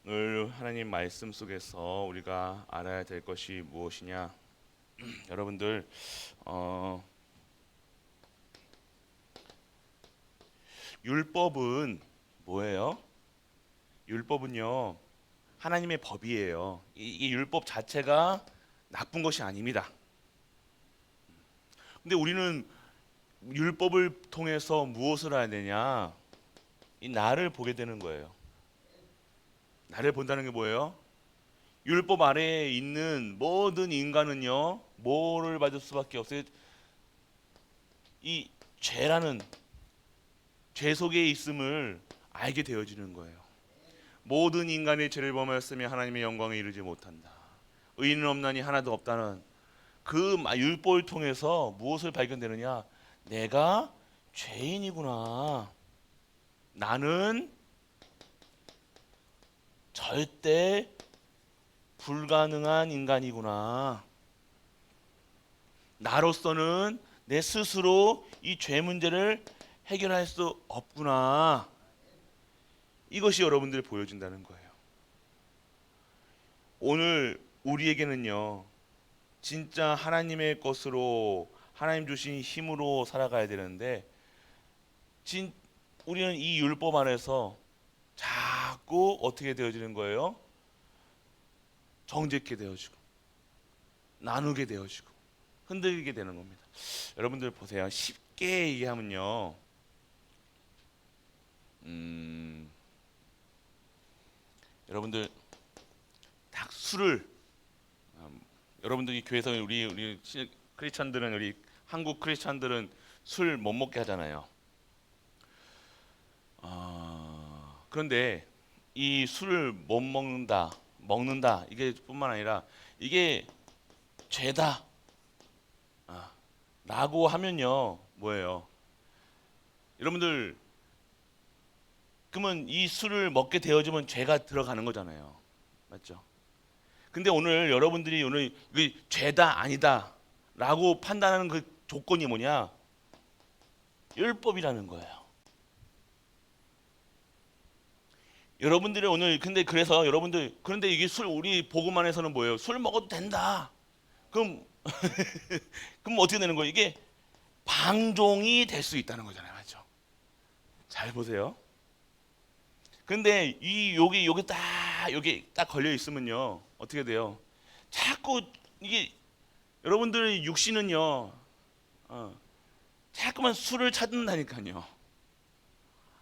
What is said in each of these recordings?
오늘 하나님 말씀 속에서 우리가 알아야 될 것이 무엇이냐? 여러분들 율법은 뭐예요? 율법은요 하나님의 법이에요. 이 율법 자체가 나쁜 것이 아닙니다. 근데 우리는 율법을 통해서 무엇을 해야 되냐? 이 나를 보게 되는 거예요. 나를 본다는 게 뭐예요? 율법 아래에 있는 모든 인간은요 뭐를 받을 수밖에 없어요? 이 죄라는 죄 속에 있음을 알게 되어지는 거예요. 모든 인간의 죄를 범하였으며 하나님의 영광에 이르지 못한다. 의인은 없나니 하나도 없다는 그 율법을 통해서 무엇을 발견되느냐? 내가 죄인이구나. 나는 절대 불가능한 인간이구나. 나로서는 내 스스로 이 죄 문제를 해결할 수 없구나. 이것이 여러분들 보여준다는 거예요. 오늘 우리에게는요, 진짜 하나님의 것으로 하나님 주신 힘으로 살아가야 되는데, 우리는 이 율법 안에서 자꾸 어떻게 되어지는 거예요? 정죄케 되어지고, 나누게 되어지고, 흔들리게 되는 겁니다. 여러분들 보세요. 쉽게 얘기하면요, 여러분들 딱 술을 여러분들이 교회에서 우리 크리스찬들은 우리 한국 크리스찬들은 술 못 먹게 하잖아요. 그런데 이 술을 못 먹는다 이게 뿐만 아니라 이게 죄다 라고 하면요 뭐예요? 여러분들 그러면 이 술을 먹게 되어지면 죄가 들어가는 거잖아요. 맞죠? 근데 오늘 여러분들이 오늘 이게 죄다 아니다 라고 판단하는 그 조건이 뭐냐? 율법이라는 거예요. 여러분들이 오늘 근데 그래서 여러분들 그런데 이게 술 우리 복음 안에서는 뭐예요? 술 먹어도 된다. 그럼 그럼 어떻게 되는 거예요? 이게 방종이 될 수 있다는 거잖아요. 맞죠? 잘 보세요. 근데 이 여기 딱 걸려 있으면요. 어떻게 돼요? 자꾸 이게 여러분들의 육신은요. 자꾸만 술을 찾는다니까요.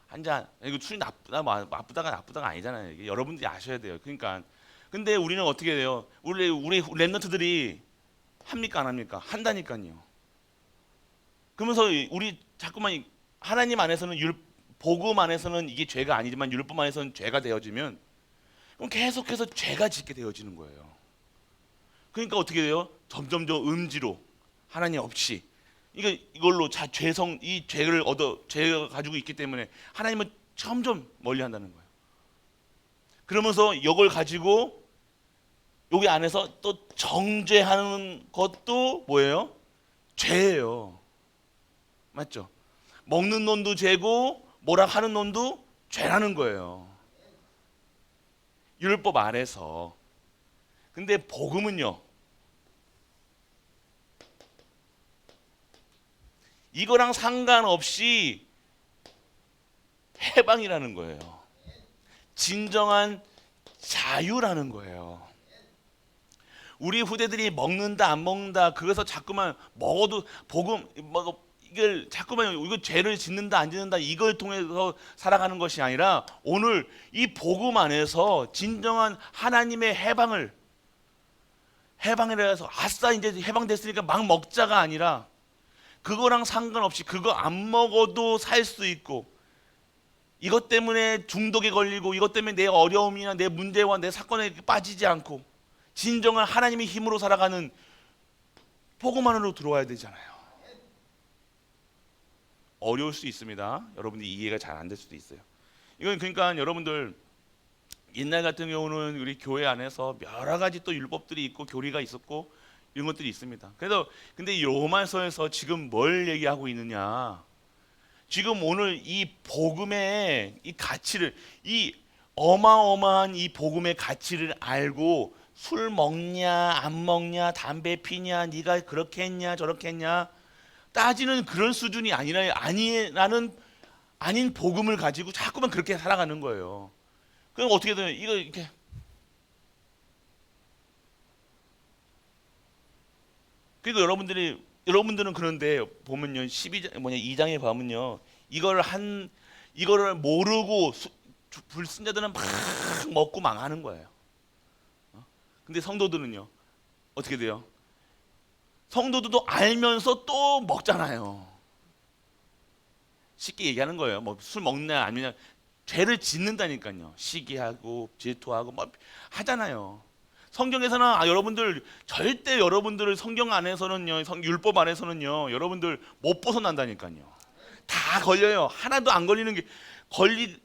한 잔. 이거 술이 나쁘다가 아니잖아요. 이게 여러분들이 아셔야 돼요. 그러니까 근데 우리는 어떻게 돼요? 우리 랩너트들이 합니까 안 합니까? 한다니까요. 그러면서 우리 자꾸만 하나님 안에서는 복음 안에서는 이게 죄가 아니지만 율법 안에서는 죄가 되어지면 그럼 계속해서 죄가 짓게 되어지는 거예요. 그러니까 어떻게 돼요? 점점점 음지로 하나님 없이 이걸로 이 죄를 죄가 가지고 있기 때문에 하나님은 점점 멀리한다는 거예요. 그러면서 이걸 가지고 여기 안에서 또 정죄하는 것도 뭐예요? 죄예요. 맞죠? 먹는 놈도 죄고 뭐라 하는 놈도 죄라는 거예요. 율법 안에서. 근데 복음은요. 이거랑 상관없이 해방이라는 거예요. 진정한 자유라는 거예요. 우리 후대들이 먹는다 안 먹는다 그래서 자꾸만 먹어도 복음 이걸 자꾸만 이거 죄를 짓는다 안 짓는다 이걸 통해서 살아가는 것이 아니라 오늘 이 복음 안에서 진정한 하나님의 해방이라 해서 아싸 이제 해방됐으니까 막 먹자가 아니라 그거랑 상관없이 그거 안 먹어도 살 수 있고 이것 때문에 중독에 걸리고 이것 때문에 내 어려움이나 내 문제와 내 사건에 빠지지 않고 진정한 하나님의 힘으로 살아가는 복음 안으로 들어와야 되잖아요. 어려울 수 있습니다. 여러분들이 이해가 잘 안 될 수도 있어요. 이건 그러니까 여러분들 옛날 같은 경우는 우리 교회 안에서 여러 가지 또 율법들이 있고 교리가 있었고 이런 것들이 있습니다. 그래서 근데 이 로마서에서 지금 뭘 얘기하고 있느냐? 지금 오늘 이 복음의 이 가치를 이 어마어마한 이 복음의 가치를 알고 술 먹냐 안 먹냐 담배 피냐 네가 그렇게 했냐 저렇게 했냐 따지는 그런 수준이 아니라는 아닌 복음을 가지고 자꾸만 그렇게 살아가는 거예요. 그럼 어떻게 돼요? 이거 이렇게 그리고 여러분들은 그런데 보면요 12장 뭐냐 2장에 보면요 이거를 모르고 불신자들은 막 먹고 망하는 거예요. 근데 성도들은요 어떻게 돼요? 성도들도 알면서 또 먹잖아요. 쉽게 얘기하는 거예요. 뭐 술 먹냐 아니냐 죄를 짓는다니까요. 시기하고 질투하고 뭐 하잖아요. 성경에서는 여러분들 절대 여러분들을 성경 안에서는요, 율법 안에서는요, 여러분들 못 벗어난다니까요. 다 걸려요. 하나도 안 걸리는 게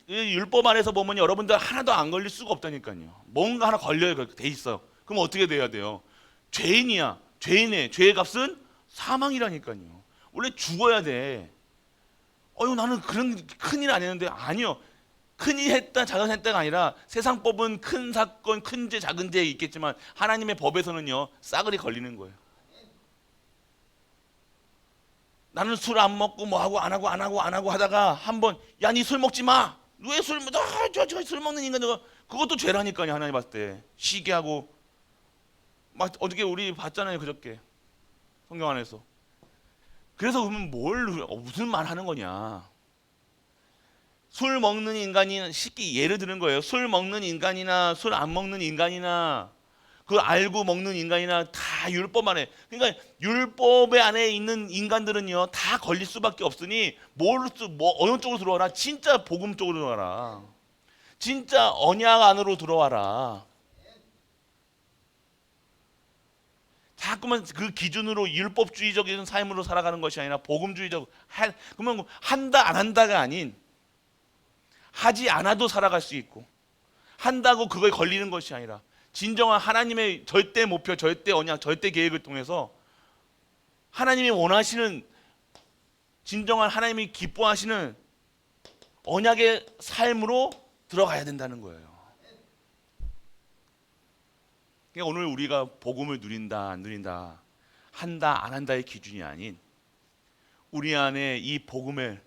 율법 안에서 보면 여러분들 하나도 안 걸릴 수가 없다니까요. 뭔가 하나 걸려요. 그렇게 돼 있어. 그럼 어떻게 돼야 돼요? 죄인이야. 죄인의 죄의 값은 사망이라니까요. 원래 죽어야 돼. 나는 그런 큰일 안 했는데 아니요. 큰일 했다 작은 했다가 아니라 세상 법은 큰 사건 큰 죄 작은 죄 있겠지만 하나님의 법에서는요 싸그리 걸리는 거예요. 나는 술 안 먹고 뭐 하고 안 하고 안 하고 안 하고 하다가 한번 야 니 술 먹지 마. 왜 술 먹어? 저술 먹는 인간 저거 그것도 죄라니까요. 하나님 봤을 때 시기 하고 막 어떻게 우리 봤잖아요 그저께 성경 안에서. 그래서 그러면 무슨 말 하는 거냐? 술 먹는 인간이 쉽게 예를 드는 거예요. 술 먹는 인간이나 술 안 먹는 인간이나 그 알고 먹는 인간이나 다 율법 안에 그러니까 율법의 안에 있는 인간들은요 다 걸릴 수밖에 없으니 어느 쪽으로 들어와라? 진짜 복음 쪽으로 들어와라. 진짜 언약 안으로 들어와라. 자꾸만 그 기준으로 율법주의적인 삶으로 살아가는 것이 아니라 복음주의적 그러면 한다 안 한다가 아닌 하지 않아도 살아갈 수 있고 한다고 그거에 걸리는 것이 아니라 진정한 하나님의 절대 목표, 절대 언약, 절대 계획을 통해서 하나님이 원하시는 진정한 하나님이 기뻐하시는 언약의 삶으로 들어가야 된다는 거예요. 그러니까 오늘 우리가 복음을 누린다 안 누린다 한다 안 한다의 기준이 아닌 우리 안에 이 복음을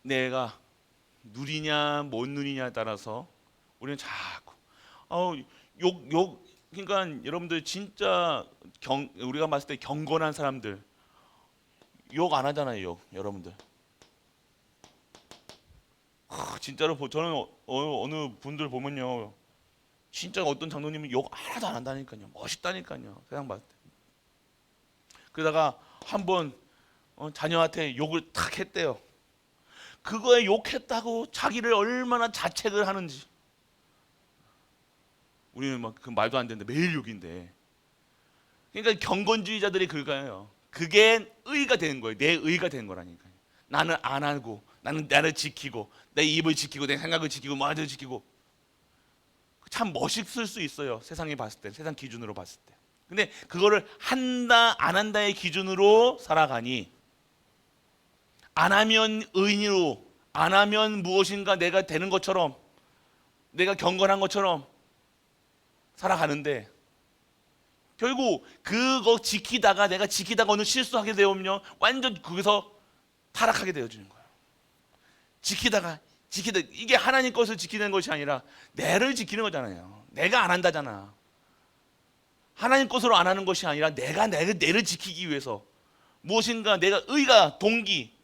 내가 누리냐 못 누리냐에 따라서 우리는 자꾸 그러니까 여러분들 진짜 우리가 봤을 때 경건한 사람들 욕 안 하잖아요. 여러분들 진짜로 저는 어느 분들 보면요 진짜 어떤 장로님은 욕 하나도 안 한다니까요. 멋있다니까요. 세상 봤을 때 그러다가 한번 자녀한테 욕을 탁 했대요. 그거에 욕했다고 자기를 얼마나 자책을 하는지. 우리는 막 그 말도 안 되는데 매일 욕인데. 그러니까 경건주의자들이 그거예요. 그게 의가 되는 거예요. 내 의가 되는 거라니까요. 나는 안 하고 나는 나를 지키고 내 입을 지키고 내 생각을 지키고 말을 지키고 참 멋있을 수 있어요. 세상에 봤을 때, 세상 기준으로 봤을 때. 근데 그거를 한다 안 한다의 기준으로 살아가니 안 하면 의인으로 안 하면 무엇인가 내가 되는 것처럼 내가 경건한 것처럼 살아가는데 결국 그거 내가 지키다가 어느 실수하게 되면요 완전 거기서 타락하게 되어지는 거예요. 지키다 이게 하나님 것을 지키는 것이 아니라 내를 지키는 거잖아요. 내가 안 한다잖아. 하나님 것으로 안 하는 것이 아니라 내가 내를 지키기 위해서 무엇인가 내가 의가 동기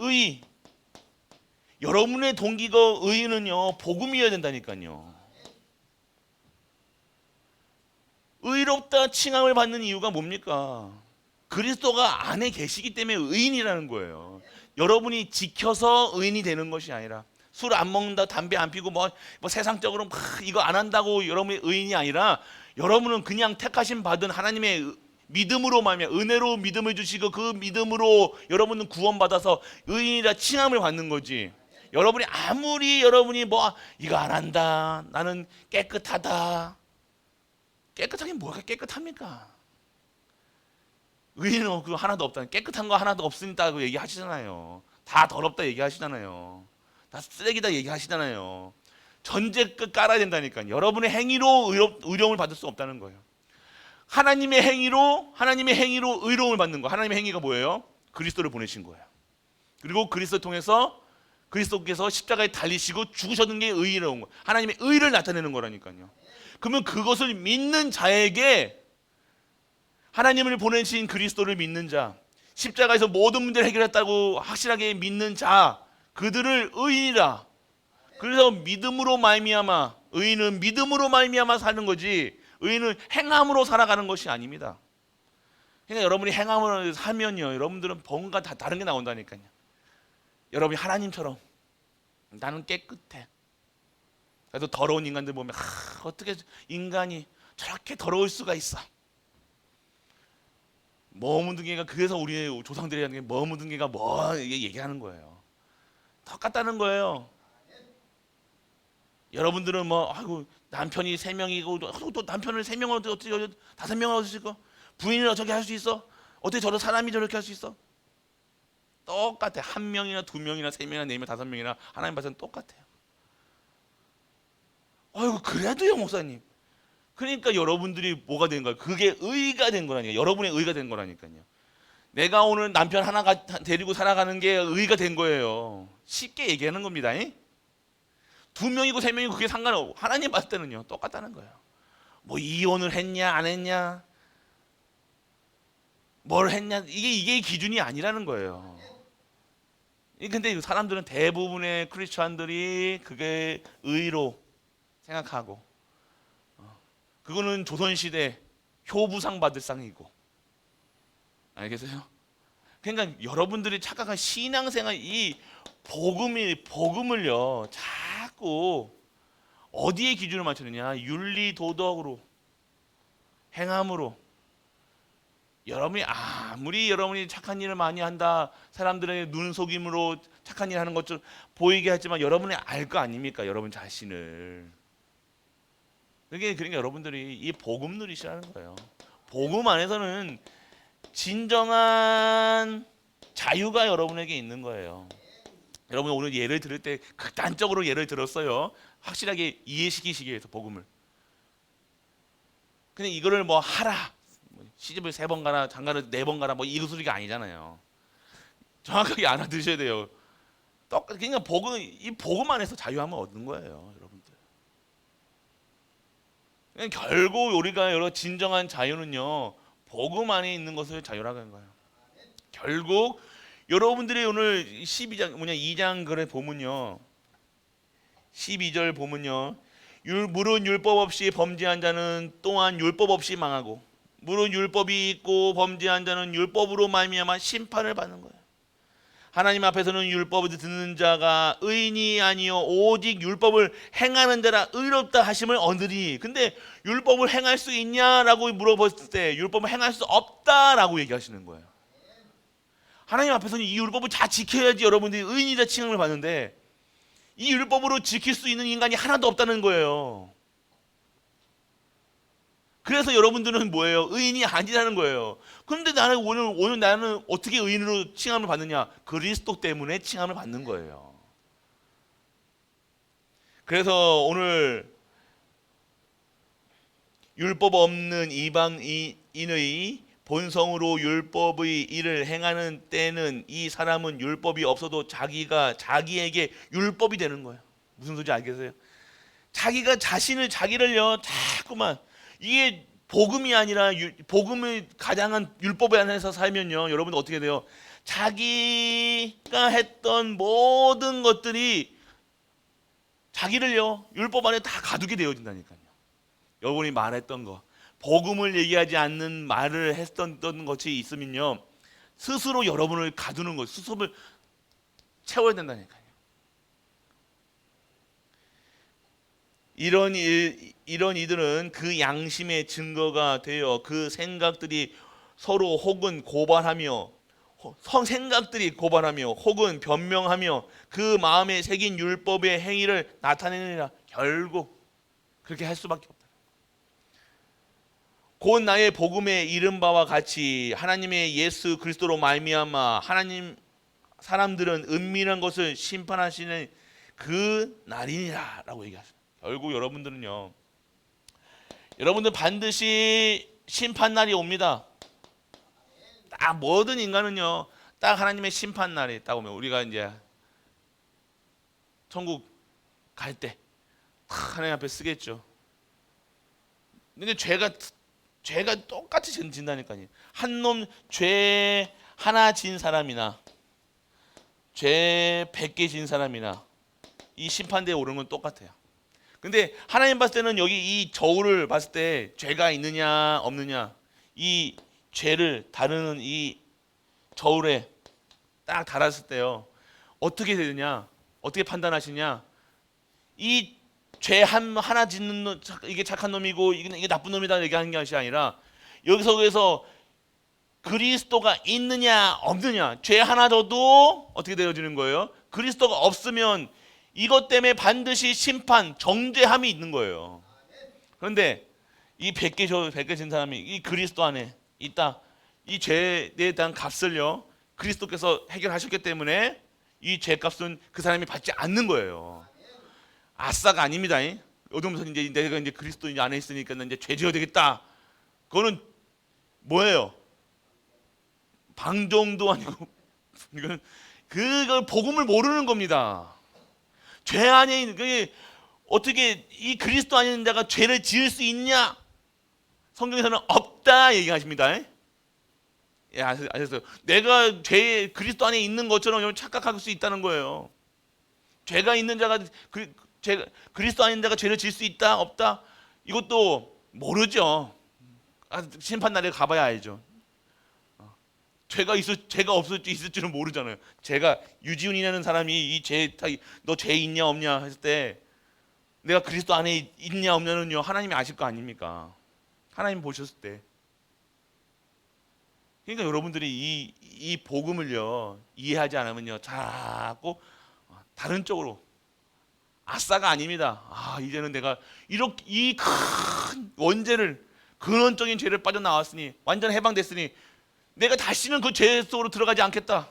의 여러분의 동기가 의는요 복음이어야 된다니까요. 의롭다 칭함을 받는 이유가 뭡니까? 그리스도가 안에 계시기 때문에 의인이라는 거예요. 여러분이 지켜서 의인이 되는 것이 아니라 술 안 먹는다 담배 안 피고 뭐 세상적으로 막 이거 안 한다고 여러분이 의인이 아니라 여러분은 그냥 택하심 받은 하나님의 믿음으로 말미암아 은혜로 믿음을 주시고 그 믿음으로 여러분은 구원받아서 의인이라 칭함을 받는 거지. 여러분이 뭐 이거 안 한다 나는 깨끗하다 깨끗하긴 뭐가 깨끗합니까? 의인은 그거 하나도 없다 깨끗한 거 하나도 없으니까 얘기하시잖아요. 다 더럽다 얘기하시잖아요. 다 쓰레기다 얘기하시잖아요. 전제 끝 깔아야 된다니까요. 여러분의 행위로 의로움을 받을 수 없다는 거예요. 하나님의 행위로 의로움을 받는 거. 하나님의 행위가 뭐예요? 그리스도를 보내신 거예요. 그리고 그리스도 통해서 그리스도께서 십자가에 달리시고 죽으셨는 게 의로운 거. 하나님의 의를 나타내는 거라니까요. 그러면 그것을 믿는 자에게 하나님을 보내신 그리스도를 믿는 자, 십자가에서 모든 문제를 해결했다고 확실하게 믿는 자, 그들을 의인이라. 그래서 믿음으로 말미암아, 의인은 믿음으로 말미암아 사는 거지, 의인은 행함으로 살아가는 것이 아닙니다. 그러니까 여러분이 행함으로 살면요, 여러분들은 뭔가 다 다른 게 나온다니까요. 여러분이 하나님처럼 나는 깨끗해. 그래서 더러운 인간들 보면 어떻게 인간이 저렇게 더러울 수가 있어. 머무든개가, 그래서 우리 조상들이 하는 게 머무든개가 뭐 얘기하는 거예요. 똑같다는 거예요. 여러분들은 뭐 아이고 남편이 3명이고 또 남편을 3명을 어떻게 5명을 얻으실까? 부인을 어떻게 할 수 있어? 어떻게 저런 사람이 저렇게 할 수 있어? 똑같아. 1명이나 2명이나 3명이나 4명, 5명이나 하나님 봐서는 똑같아요. 아이고 그래도요 목사님. 그러니까 여러분들이 뭐가 된 거예요? 그게 의가 된 거라니까요. 여러분의 의가 된 거라니까요. 내가 오늘 남편 하나 데리고 살아가는 게 의가 된 거예요. 쉽게 얘기하는 겁니다. 2명이고 3명이고 그게 상관없고 하나님 봤을 때는요 똑같다는 거예요. 뭐 이혼을 했냐 안 했냐, 뭘 했냐, 이게 기준이 아니라는 거예요. 근데 사람들은, 대부분의 크리스찬들이 그게 의로 생각하고, 그거는 조선시대 효부상 받을 상이고, 알겠어요? 그러니까 여러분들이 착각한 신앙생활, 이 복음을요 자꾸 어디에 기준을 맞추느냐, 윤리 도덕으로, 행함으로. 여러분이 착한 일을 많이 한다, 사람들의 눈속임으로 착한 일 하는 것처럼 보이게 하지만 여러분이 알 거 아닙니까? 여러분 자신을. 그러니까 여러분들이 이 복음 누리시라는 거예요. 복음 안에서는 진정한 자유가 여러분에게 있는 거예요. 여러분 오늘 예를 들을 때 극단적으로 예를 들었어요. 확실하게 이해시키시기 위해서 복음을. 근데 이거를 뭐 하라, 시집을 3번 가라, 장가를 4번 가라, 뭐 이 소리가 아니잖아요. 정확하게 알아두셔야 돼요. 그러니까 이 복음 안에서 자유함을 얻는 거예요, 여러분들. 그러니까 결국 우리가 여러 진정한 자유는요, 복음 안에 있는 것을 자유라고 하는 거예요. 결국 여러분들이 오늘 2장 글에 보면요, 12절 보면요, 물은 율법 없이 범죄한 자는 또한 율법 없이 망하고, 물은 율법이 있고 범죄한 자는 율법으로 말미암아 심판을 받는 거예요. 하나님 앞에서는 율법을 듣는 자가 의인이 아니요 오직 율법을 행하는 자라 의롭다 하심을 얻으리. 근데 율법을 행할 수 있냐라고 물어봤을 때 율법을 행할 수 없다라고 얘기하시는 거예요. 하나님 앞에서는 이 율법을 다 지켜야지 여러분들이 의인이라 칭함을 받는데, 이 율법으로 지킬 수 있는 인간이 하나도 없다는 거예요. 그래서 여러분들은 뭐예요? 의인이 아니라는 거예요. 그런데 나는 오늘 나는 어떻게 의인으로 칭함을 받느냐? 그리스도 때문에 칭함을 받는 거예요. 그래서 오늘 율법 없는 이방인의 본성으로 율법의 일을 행하는 때는 이 사람은 율법이 없어도 자기에게 율법이 되는 거예요. 무슨 소리인지 알겠어요? 자기를요 자꾸만, 이게 복음이 아니라 복음을 가장한 율법에 안에서 살면요, 여러분 어떻게 돼요? 자기가 했던 모든 것들이 자기를요 율법 안에 다 가두게 되어진다니까요. 여러분이 말했던 거, 복음을 얘기하지 않는 말을 했던 것이 있으면요, 스스로 여러분을 가두는 거, 스스로를 채워야 된다니까요. 이런 이들은 그 양심의 증거가 되어 그 생각들이 서로 혹은 혹은 변명하며 그 마음에 새긴 율법의 행위를 나타내느니라. 결국 그렇게 할 수밖에 없다. 곧 나의 복음에 이른 바와 같이 하나님의 예수 그리스도로 말미암아 하나님 사람들은 은밀한 것을 심판하시는 그 날이니라라고 얘기하셨어요. 결국 여러분들은요, 여러분들 반드시 심판 날이 옵니다. 딱 모든 인간은요, 딱 하나님의 심판 날이 딱 오면 우리가 이제 천국 갈 때 하나님 앞에 쓰겠죠. 근데 죄가 똑같이 진다니까요. 한 놈 죄 하나 진 사람이나 죄 100개 진 사람이나 이 심판대에 오르는 건 똑같아요. 근데 하나님 봤을 때는 여기 이 저울을 봤을 때 죄가 있느냐 없느냐, 이 죄를 다루는 이 저울에 딱 달았을 때요, 어떻게 되느냐, 어떻게 판단하시냐, 이 죄 하나 짓는 놈, 이게 착한 놈이고 이게 나쁜 놈이다 얘기하는 것이 아니라, 여기서 그리스도가 있느냐 없느냐, 죄 하나 져도 어떻게 되어지는 거예요? 그리스도가 없으면 이것 때문에 반드시 심판, 정죄함이 있는 거예요. 그런데 이 100개 진 사람이 이 그리스도 안에 있다. 이 죄에 대한 값을요, 그리스도께서 해결하셨기 때문에 이 죄값은 그 사람이 받지 않는 거예요. 아싸가 아닙니다. 어둠에서 이제 내가 이제 그리스도 안에 있으니까 이제 죄 지어야 되겠다. 그거는 뭐예요? 방종도 아니고 이건 그걸 복음을 모르는 겁니다. 죄 안에 있는, 그게 어떻게 이 그리스도 안에 있는 자가 죄를 지을 수 있냐? 성경에서는 없다 얘기하십니다. 예, 아셨어요? 내가 그리스도 안에 있는 것처럼 착각할 수 있다는 거예요. 죄가 있는 자가 그리스도 안에 있는 자가 죄를 지을 수 있다 없다, 이것도 모르죠. 심판 날에 가봐야 알죠. 죄가 있을 줄은 모르잖아요. 제가 유지훈이라는 사람이 너 죄 있냐 없냐 했을 때 내가 그리스도 안에 있냐 없냐는요, 하나님이 아실 거 아닙니까? 하나님 보셨을 때. 그러니까 여러분들이 이 복음을요 이해하지 않으면요, 자꾸 다른 쪽으로, 아싸가 아닙니다. 이제는 내가 이렇게 이 큰 원죄를, 근원적인 죄를 빠져나왔으니, 완전 해방됐으니 내가 다시는 그 죄 속으로 들어가지 않겠다,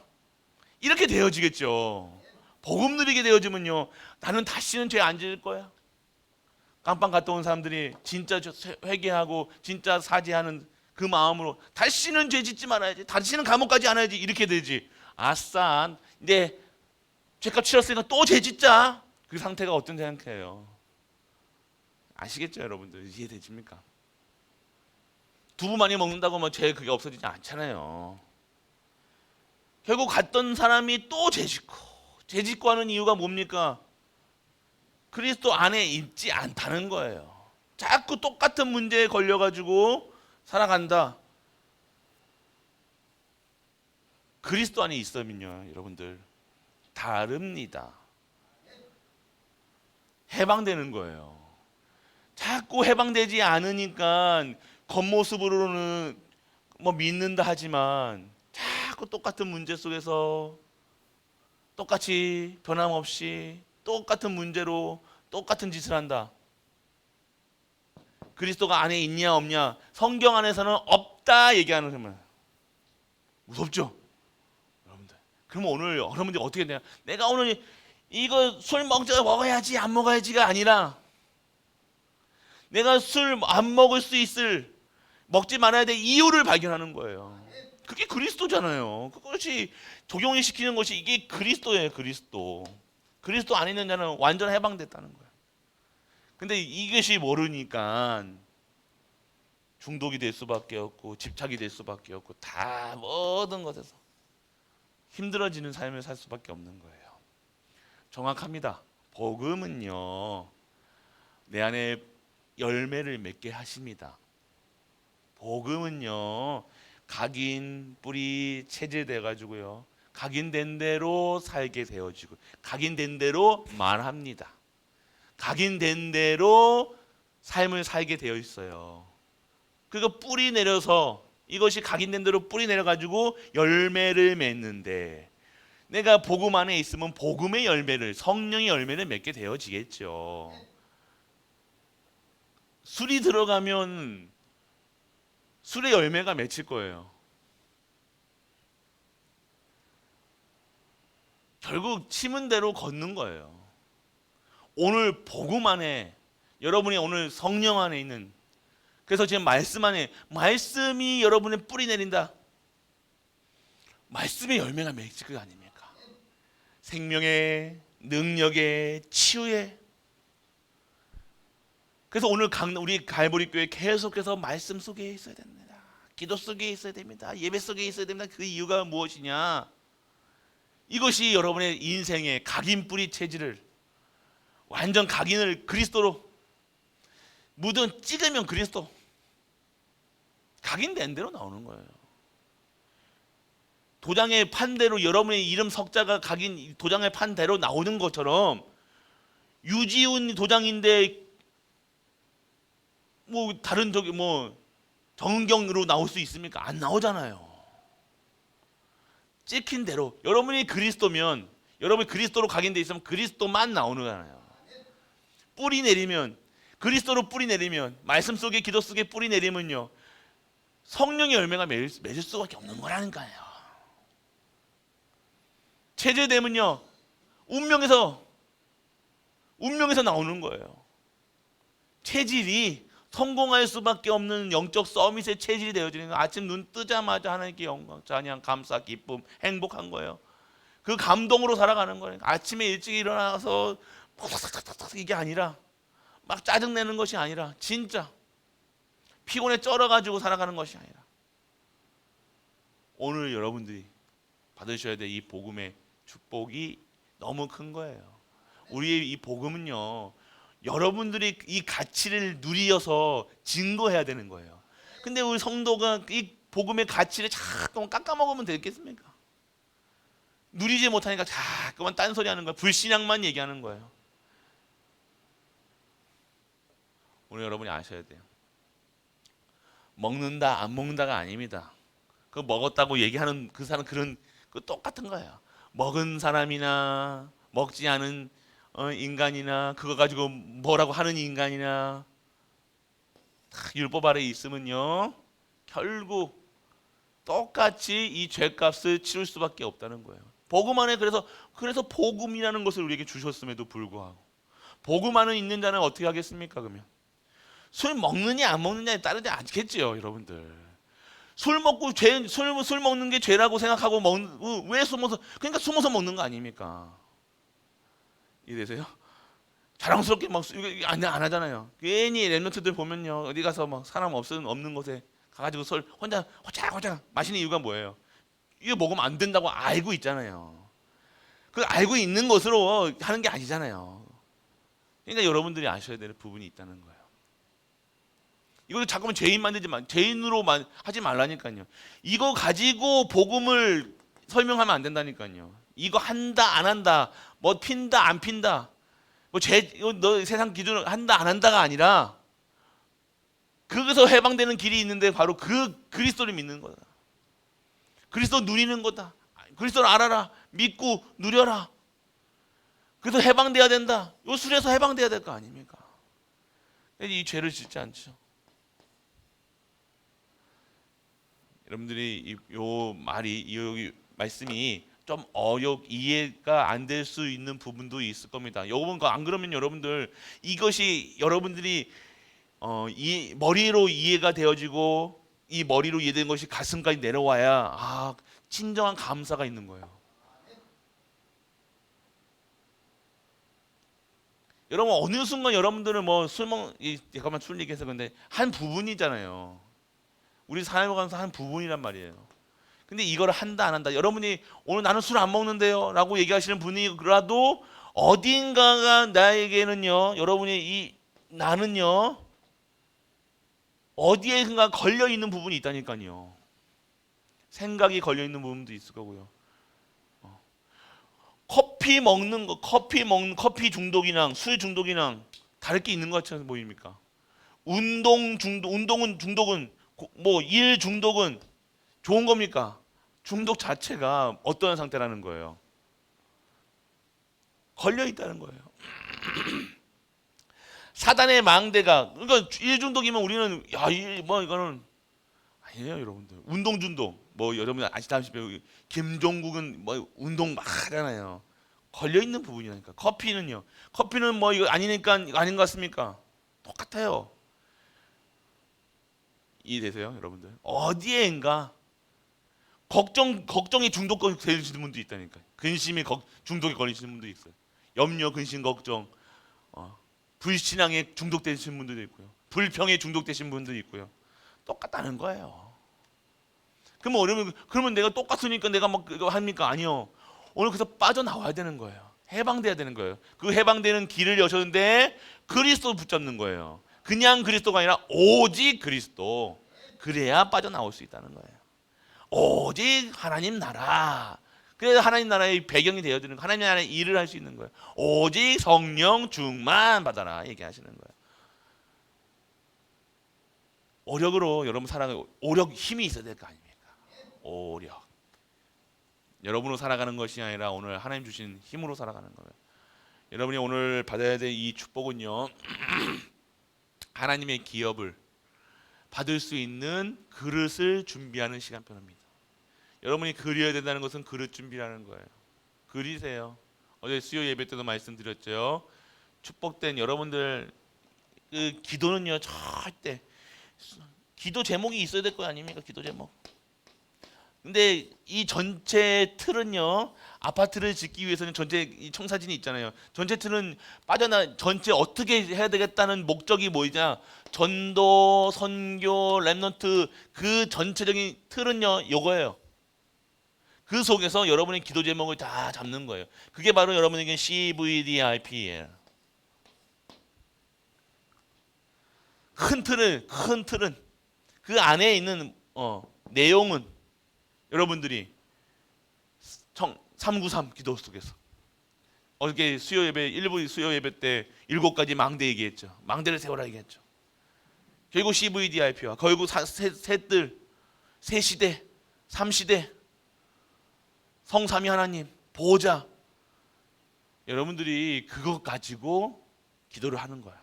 이렇게 되어지겠죠. 복음 누리게 되어지면요, 나는 다시는 죄 안 지을 거야. 깜빵 갔다 온 사람들이 진짜 회개하고 진짜 사죄하는 그 마음으로 다시는 죄 짓지 말아야지, 다시는 감옥 가지 않아야지, 이렇게 되지. 아싸, 이제 죄값 치렀으니까 또 죄 짓자. 그 상태가 어떤 상태예요? 아시겠죠, 여러분들? 이해되십니까? 두부 많이 먹는다고 뭐 죄 그게 없어지지 않잖아요. 결국 갔던 사람이 또 죄 짓고 하는 이유가 뭡니까? 그리스도 안에 있지 않다는 거예요. 자꾸 똑같은 문제에 걸려가지고 살아간다. 그리스도 안에 있으면요, 여러분들 다릅니다. 해방되는 거예요. 자꾸 해방되지 않으니까 겉모습으로는 뭐 믿는다 하지만 자꾸 똑같은 문제 속에서 똑같이 변함없이 똑같은 문제로 똑같은 짓을 한다. 그리스도가 안에 있냐 없냐, 성경 안에서는 없다 얘기하는 거면 무섭죠, 여러분들. 그러면 오늘 여러분들이 어떻게 되냐? 내가 오늘 이거 술 먹어야지 안 먹어야지가 아니라, 내가 술 안 먹을 수 있을, 먹지 말아야 될 이유를 발견하는 거예요. 그게 그리스도잖아요. 그것이 적용이 시키는 것이 이게 그리스도예요. 그리스도 안에 있는 자는 완전 해방됐다는 거예요. 근데 이것이 모르니까 중독이 될 수밖에 없고 집착이 될 수밖에 없고 다 모든 것에서 힘들어지는 삶을 살 수밖에 없는 거예요. 정확합니다. 복음은요, 내 안에 열매를 맺게 하십니다. 복음은요, 각인 뿌리 체질돼 가지고요, 각인된 대로 살게 되어지고 각인된 대로 말합니다. 각인된 대로 삶을 살게 되어 있어요. 그거 뿌리 내려서, 이것이 각인된 대로 뿌리 내려 가지고 열매를 맺는데, 내가 복음 안에 있으면 복음의 열매를, 성령의 열매를 맺게 되어지겠죠. 술이 들어가면 술의 열매가 맺힐 거예요. 결국 치문 대로 걷는 거예요. 오늘 복음 안에, 여러분이 오늘 성령 안에 있는, 그래서 지금 말씀 안에, 말씀이 여러분의 뿌리 내린다. 말씀의 열매가 맺을 것 아닙니까? 생명의, 능력의, 치유의. 그래서 오늘 우리 갈보리 교회 계속해서 말씀 속에 있어야 됩니다. 기도 속에 있어야 됩니다. 예배 속에 있어야 됩니다. 그 이유가 무엇이냐? 이것이 여러분의 인생의 각인 뿌리 체질을, 완전 각인을 그리스도로 찍으면 그리스도 각인된 대로 나오는 거예요. 도장에 판 대로 여러분의 이름 석자가 각인 도장에 판 대로 나오는 것처럼, 유지훈 도장인데 뭐 다른 정은경으로 나올 수 있습니까? 안 나오잖아요. 찍힌 대로 여러분이 그리스도면, 여러분이 그리스도로 각인돼 있으면 그리스도만 나오는 거잖아요. 뿌리 내리면, 그리스도로 뿌리 내리면, 말씀 속에, 기도 속에 뿌리 내리면요, 성령의 열매가 맺을 수밖에 없는 거라니까요. 체질되면요, 운명에서 나오는 거예요. 체질이 성공할 수밖에 없는 영적 서밋의 체질이 되어지는 거예요. 아침 눈 뜨자마자 하나님께 영광, 찬양, 감사, 기쁨, 행복한 거예요. 그 감동으로 살아가는 거예요. 아침에 일찍 일어나서 이게 아니라, 막 짜증내는 것이 아니라, 진짜 피곤에 쩔어가지고 살아가는 것이 아니라, 오늘 여러분들이 받으셔야 될 이 복음의 축복이 너무 큰 거예요. 우리의 이 복음은요, 여러분들이 이 가치를 누리어서 증거해야 되는 거예요. 근데 우리 성도가 이 복음의 가치를 자꾸만 깎아먹으면 되겠습니까? 누리지 못하니까 자꾸만 딴소리 하는 거예요. 불신앙만 얘기하는 거예요. 오늘 여러분이 아셔야 돼요. 먹는다 안 먹는다가 아닙니다. 그 먹었다고 얘기하는 그 사람, 그 똑같은 거예요. 먹은 사람이나 먹지 않은 인간이나, 그거 가지고 뭐라고 하는 인간이나, 율법 아래에 있으면요, 결국 똑같이 이 죄값을 치를 수밖에 없다는 거예요. 복음 안에, 그래서 복음이라는 것을 우리에게 주셨음에도 불구하고, 복음 안에 있는 자는 어떻게 하겠습니까? 그러면 술 먹느냐 안 먹느냐에 따르지 않겠지요, 여러분들. 술 먹는 게 죄라고 생각하고 왜 숨어서, 그러니까 숨어서 먹는 거 아닙니까? 이래서요, 자랑스럽게 막 이거 안 하잖아요. 괜히 랩런트들 보면요, 어디 가서 막 사람 없는 곳에 가가지고 술 혼자 호작 마시는 이유가 뭐예요? 이거 먹으면 안 된다고 알고 있잖아요. 그 알고 있는 것으로 하는 게 아니잖아요. 그러니까 여러분들이 아셔야 될 부분이 있다는 거예요. 이걸 자꾸만 죄인 만들지 마, 죄인으로 하지 말라니까요. 이거 가지고 복음을 설명하면 안 된다니까요. 이거 한다 안 한다, 뭐 핀다 안 핀다, 너 세상 기준으로 한다 안 한다가 아니라, 거기서 해방되는 길이 있는데 바로 그 그리스도를 믿는 거다. 그리스도 누리는 거다. 그리스도를 알아라, 믿고 누려라. 그래서 해방돼야 된다. 요 술에서 해방돼야 될 거 아닙니까? 이 죄를 짓지 않죠. 여러분들이 이 말씀이 좀 이해가 안 될 수 있는 부분도 있을 겁니다. 안 그러면 여러분들, 이것이 여러분들이 이 머리로 이해가 되어지고, 이 머리로 이해된 것이 가슴까지 내려와야 진정한 감사가 있는 거예요. 여러분, 어느 순간 여러분들은 잠깐만 술 얘기해서 근데 한 부분이잖아요. 우리 삶을 가면서 한 부분이란 말이에요. 근데 이걸 한다 안 한다, 여러분이 오늘 나는 술 안 먹는데요 라고 얘기하시는 분이라도 어딘가가 나에게는요, 여러분이 나는요 어디에선가 걸려 있는 부분이 있다니까요. 생각이 걸려 있는 부분도 있을 거고요. 커피 중독이랑 술 중독이랑 다를 게 있는 것처럼 보입니까? 운동은 중독은 일 중독은 좋은 겁니까? 중독 자체가 어떤 상태라는 거예요. 걸려 있다는 거예요. 사단의 망대가, 그러니까 일 중독이면 우리는 이거는 아니에요, 여러분들. 운동 중독, 여러분 아시다시피 김종국은 운동 막 하잖아요. 걸려 있는 부분이라니까. 커피는요. 커피는 뭐 이거 아니니까 아닌 것 같습니까? 똑같아요. 이해되세요, 여러분들? 어디에인가 걱정이 중독 되시는 분도 있다니까. 근심이 중독에 걸리시는 분도 있어요. 염려, 근심, 걱정, 불신앙에 중독되신 분들도 있고요. 불평에 중독되신 분도 있고요. 똑같다는 거예요. 그러면 내가 똑같으니까 내가 막 그거 합니까? 아니요. 오늘 그래서 빠져나와야 되는 거예요. 해방돼야 되는 거예요. 그 해방되는 길을 여셨는데 그리스도 붙잡는 거예요. 그냥 그리스도가 아니라 오직 그리스도. 그래야 빠져나올 수 있다는 거예요. 오직 하나님 나라. 그래서 하나님 나라의 배경이 되어지는 하나님 나라의 일을 할 수 있는 거예요. 오직 성령 충만 받아라 얘기하시는 거예요. 오력으로 여러분 살아가는 오력 힘이 있어야 될 거 아닙니까? 오력. 여러분으로 살아가는 것이 아니라 오늘 하나님 주신 힘으로 살아가는 거예요. 여러분이 오늘 받아야 될 이 축복은요. 하나님의 기업을 받을 수 있는 그릇을 준비하는 시간표입니다. 여러분이 그려야 된다는 것은 그릇 준비라는 거예요. 그리세요. 어제 수요 예배 때도 말씀드렸죠. 축복된 여러분들 그 기도는요 절대 기도 제목이 있어야 될 거 아닙니까? 기도 제목. 근데 이 전체 틀은요 아파트를 짓기 위해서는 전체 이 청사진이 있잖아요. 전체 틀은 전체 어떻게 해야 되겠다는 목적이 뭐냐? 전도, 선교, 렘넌트 그 전체적인 틀은요 요거예요. 그 속에서 여러분의 기도 제목을 다 잡는 거예요. 그게 바로 여러분에게 CVDIP예요. 큰 틀은 그 안에 있는 내용은 여러분들이 393 기도 속에서 어저께 수요 예배 일부 수요 예배 때 7가지 망대 얘기했죠. 망대를 세워라 얘기했죠. 결국 CVDIP와 결국 셋들 세 시대 3시대 성삼위 하나님 보호자 여러분들이 그것 가지고 기도를 하는 거예요.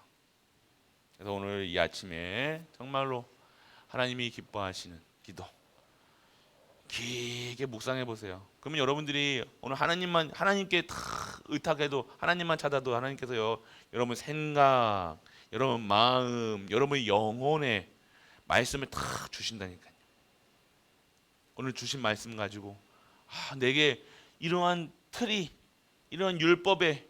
그래서 오늘 이 아침에 정말로 하나님이 기뻐하시는 기도 길게 묵상해 보세요. 그러면 여러분들이 오늘 하나님께 다 의탁해도 하나님만 찾아도 하나님께서요 여러분 생각, 여러분 마음, 여러분의 영혼에 말씀을 다 주신다니까요. 오늘 주신 말씀 가지고 내게 이러한 틀이 이러한 율법에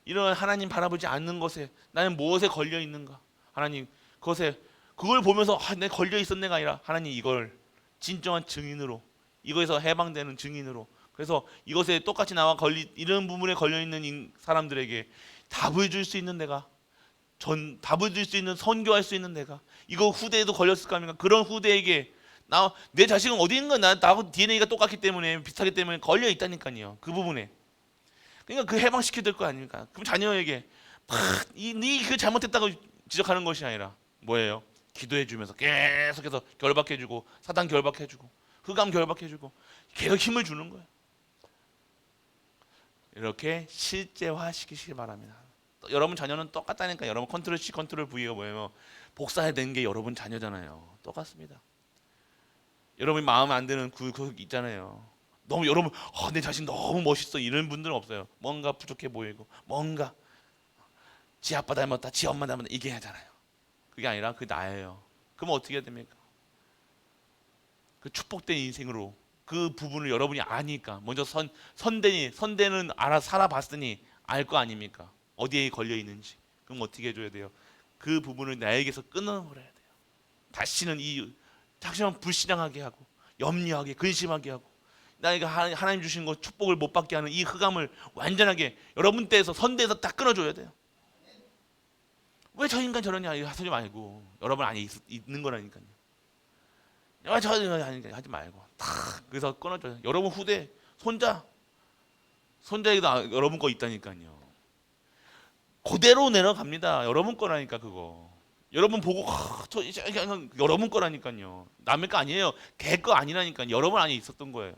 이러한 하나님 바라보지 않는 것에 나는 무엇에 걸려 있는가? 하나님 그걸 보면서 내 걸려 있었네가 아니라 하나님 이걸 진정한 증인으로 이거에서 해방되는 증인으로 그래서 이것에 똑같이 나와 이런 부분에 걸려 있는 사람들에게 답을 줄 수 있는 내가 답을 줄 수 있는 선교할 수 있는 내가 이거 후대에도 걸렸을 거 아닙니까? 그런 후대에게 내 자식은 어디 있는 거야? 나하고 DNA가 똑같기 때문에 비슷하기 때문에 걸려 있다니까요. 그 부분에 그러니까 그 해방시켜야 될 거 아닙니까? 그럼 자녀에게 그 잘못했다고 지적하는 것이 아니라 뭐예요? 기도해 주면서 계속해서 결박해 주고 사단 결박해 주고 흑암 결박해 주고 계속 힘을 주는 거예요. 이렇게 실제화 시키시기 바랍니다. 여러분 자녀는 똑같다니까. 여러분 컨트롤 C 컨트롤 V가 뭐예요? 복사된 게 여러분 자녀잖아요. 똑같습니다. 여러분이 마음 안 드는 그 있잖아요. 너무 여러분 내 자신 너무 멋있어 이런 분들은 없어요. 뭔가 부족해 보이고 뭔가 지 아빠 닮았다 지 엄마 닮았다 이게 하잖아요. 그게 아니라 그 나예요. 그럼 어떻게 해야 됩니까? 그 축복된 인생으로 그 부분을 여러분이 아니까 먼저 선대는 알아서 살아봤으니 알 거 아닙니까? 어디에 걸려 있는지. 그럼 어떻게 해줘야 돼요? 그 부분을 나에게서 끊어버려야 돼요. 다시는 다시는 불신앙하게 하고 염려하게 근심하게 하고 나에게 하나님 주신 것 축복을 못 받게 하는 이 흑암을 완전하게 여러분 때에서 선대에서 딱 끊어줘야 돼요. 왜 저 인간 저러냐 하지 말고 여러분 안에 있는 거라니까요. 저 인간 아니니까 하지 말고 탁 그래서 끊어줘요. 여러분 후대 손자에도 여러분 거 있다니까요. 그대로 내려갑니다. 여러분 거라니까 그거. 여러분 보고 여러분 거라니까요. 남의 거 아니에요. 걔 거 아니라니까요. 여러분 안에 있었던 거예요.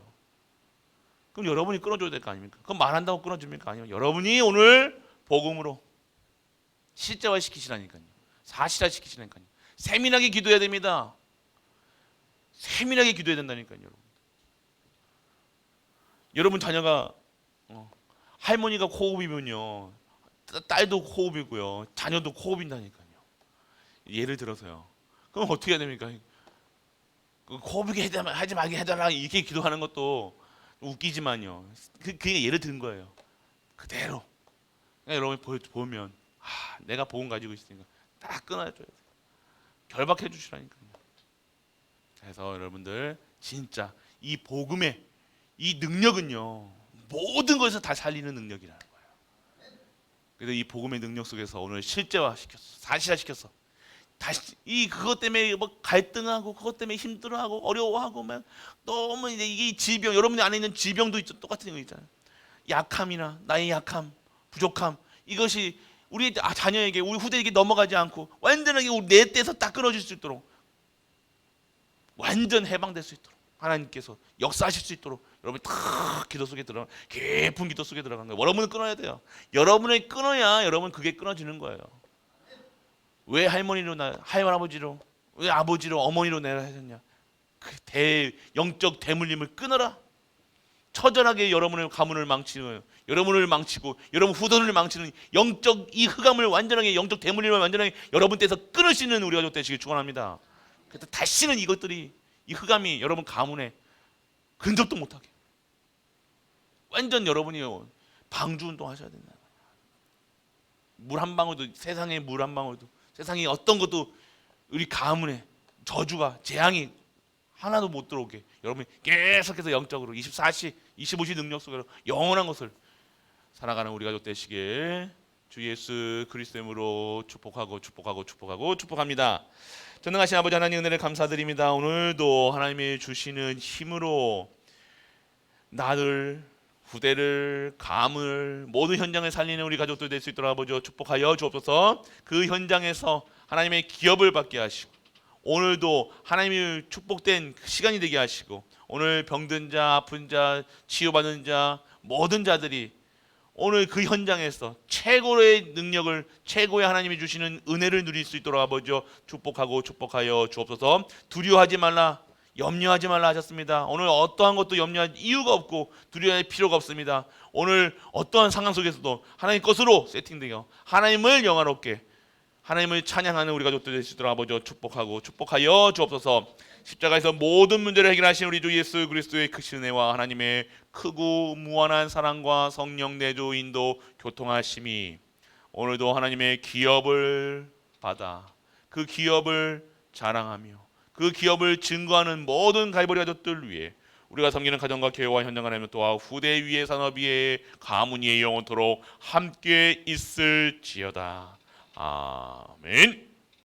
그럼 여러분이 끊어줘야 될 거 아닙니까? 그럼 말한다고 끊어줍니까? 아니면 여러분이 오늘 복음으로 실제화 시키시라니까요. 사실화 시키시라니까요. 세밀하게 기도해야 됩니다. 세밀하게 기도해야 된다니까요. 여러분 자녀가 할머니가 코업이면요, 딸도 코업이고요, 자녀도 코업인다니까요. 예를 들어서요. 그럼 어떻게 해야 됩니까? 코업이게 하지 말게 해달라 이렇게 기도하는 것도 웃기지만요. 그게 예를 든 거예요. 그대로. 그러니까 여러분 보면 내가 복음 가지고 있으니까 딱 끊어줘야 돼요. 결박해 주시라니까요. 그래서 여러분들 진짜 이 복음의 이 능력은요, 모든 것을 다 살리는 능력이라는 거예요. 그래서 이 복음의 능력 속에서 오늘 실제화 시켰어, 사실화 시켰어. 다시 이 그것 때문에 뭐 갈등하고 그것 때문에 힘들어하고 어려워하고 막 너무 이제 이게 질병, 여러분들 안에 있는 질병도 있죠. 똑같은 거 있잖아요. 약함이나 나의 약함, 부족함, 이것이 우리 자녀에게, 우리 후대에게 넘어가지 않고 완전하게 우리 내 떼서 딱 끊어질 수 있도록, 완전 해방될 수 있도록 하나님께서 역사하실 수 있도록 여러분이 탁 기도 속에 들어가, 깊은 기도 속에 들어간 거예요. 여러분은 끊어야 돼요. 여러분이 끊어야 여러분 그게 끊어지는 거예요. 왜 할머니로 할아버지로, 왜 아버지로, 어머니로 내라 하셨냐? 그 영적 대물림을 끊어라. 처절하게 여러분의 가문을 망치는, 여러분을 망치고 여러분 후손을 망치는 영적 이 흑암을 완전하게, 영적 대물림을 완전하게 여러분 떼서 끊을 수 있는 우리가 되시길 축원합니다. 그래서 다시는 이것들이, 이 흑암이 여러분 가문에 근접도 못하게 완전 여러분이 방주운동 하셔야 된다. 물 한 방울도, 세상의 물 한 방울도, 세상에 어떤 것도 우리 가문에 저주가, 재앙이 하나도 못 들어오게 여러분이 계속해서 영적으로 24시 25시 능력 속으로 영원한 것을 살아가는 우리가 되시길 주 예수 그리스도의 이름으로 축복하고 축복합니다. 전능하신 아버지 하나님, 은혜를 감사드립니다. 오늘도 하나님이 주시는 힘으로 나를, 후대를, 감을, 모든 현장을 살리는 우리 가족들 될 수 있도록 아버지 축복하여 주옵소서. 그 현장에서 하나님의 기업을 받게 하시고, 오늘도 하나님이 축복된 시간이 되게 하시고, 오늘 병든 자, 아픈 자, 치유받은 자, 모든 자들이 오늘 그 현장에서 최고의 능력을, 최고의 하나님이 주시는 은혜를 누릴 수 있도록 아버지 축복하여 주옵소서. 두려워하지 말라, 염려하지 말라 하셨습니다. 오늘 어떠한 것도 염려할 이유가 없고 두려워할 필요가 없습니다. 오늘 어떠한 상황 속에서도 하나님 것으로 세팅되어 하나님을 영화롭게, 하나님을 찬양하는 우리 가족들 될 수 있도록 아버지 축복하여 주옵소서. 십자가에서 모든 문제를 해결하신 우리 주 예수 그리스도의 크신 은혜와 하나님의 크고 무한한 사랑과 성령 내주 인도 교통하심이 오늘도 하나님의 기업을 받아 그 기업을 자랑하며 그 기업을 증거하는 모든 갈보리 가족들 위해 우리가 섬기는 가정과 교회와 현장 하나님 또한 후대 위의 산업 위에 가문 위에 영원토록 함께 있을지어다. 아멘.